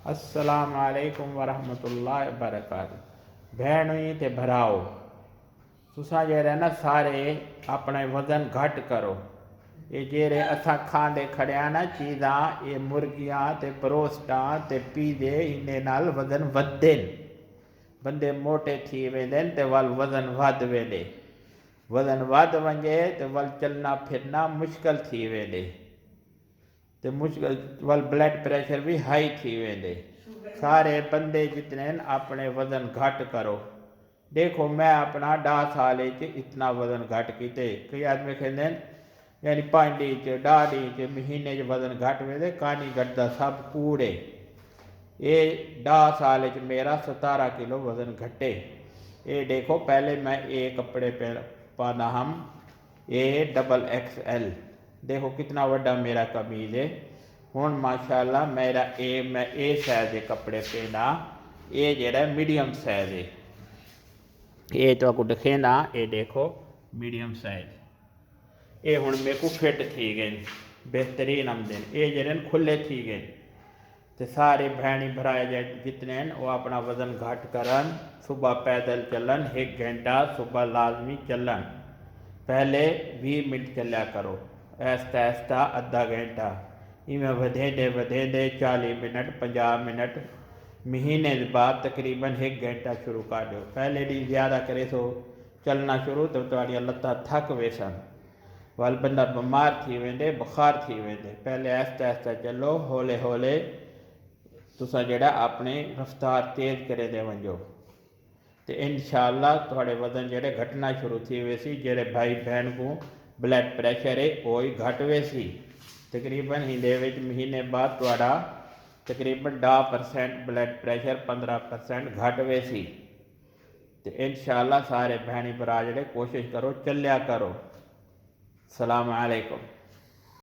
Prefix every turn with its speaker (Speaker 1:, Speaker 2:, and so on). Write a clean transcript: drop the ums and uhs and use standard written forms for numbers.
Speaker 1: अस्सलाम वालेकुम वरहमतुल्लाहि वबरकातुहू। भैन ते भराओ, तुसा जेह्ड़े ना सारे अपना वजन घट करो। ये जेह्ड़े असां खांदे खड़िया ना चीज़ां, ये मुर्गियां ते बरोस्टां ते पीज़े, इन्हें नाल वजन वधदे न। बंदे मोटे थी वेंदे न ते वल वजन वध वेंदे। वजन वध वञे ते वल चलना फिरना मुश्किल थी वेंदे ते मुश्किल वल ब्लड प्रेशर भी हाई थी वेंदे। सारे बंदे जितने अपने वजन घट करो। देखो मैं अपना 10 साल इतना वजन घट किते। कई आदमी कहते यानी 5 ॾींहं च 10 ॾींहं च महीने च वजन घट वेंदे, कानी घटदा, सब कूड़े। ये 10 साल च मेरा 17 किलो वजन घटे। ये देखो पहले मैं ये कपड़े पाना हम, ये XXL, देखो कितना वड्डा मेरा कमीज है। हुण माशाअल्लाह मेरा मैं ए साइज के कपड़े पहना, ये जेड़ा मीडियम साइज है। ये तो आपको दिखेना, ये देखो मीडियम साइज। ये हुण मेरे को फिट थी गए, बेहतरीन आमदे। ये जेड़े खुले थी गए। तो सारे भैनी भराए जितने हैं वो अपना वजन घट करन, सुबह पैदल चलन, 1 घंटा सुबह लाजमी चलन। पहले 20 मिनट चलिया करो, ऐसा ऐसा अद्धा घंटा, इवें वधेंदे वधेंदे 40 मिनट 50 मिनट, महीने बाद तकरीबन 1 घंटा शुरू कर दो। पहले डी ज़्यादा करे सो चलना शुरू तो तुहाड़ियां लत्तां थक वेसन, वल बंदा बीमार थी वेंदे, बुखार थी वेंदे। पहले ऐसा ऐसा चलो, हौले हौले तुसा जेड़ा अपनी रफ्तार तेज़ करे दे वंजो तो इंशाअल्लाह तुहाड़े वजन जेड़े घटना शुरू थी वेसी। जेड़े भाई बहन को ब्लड प्रेशर है वो ही घट वेसी। तकरीबन हिंदे विच महीने बाद तुहाड़ा तकरीबन 10% ब्लड प्रेशर 15% घट वेसी। तो इंशाअल्लाह सारे भैनी भरा जेड़े कोशिश करो चलिया करो। सलाम अलैकुम।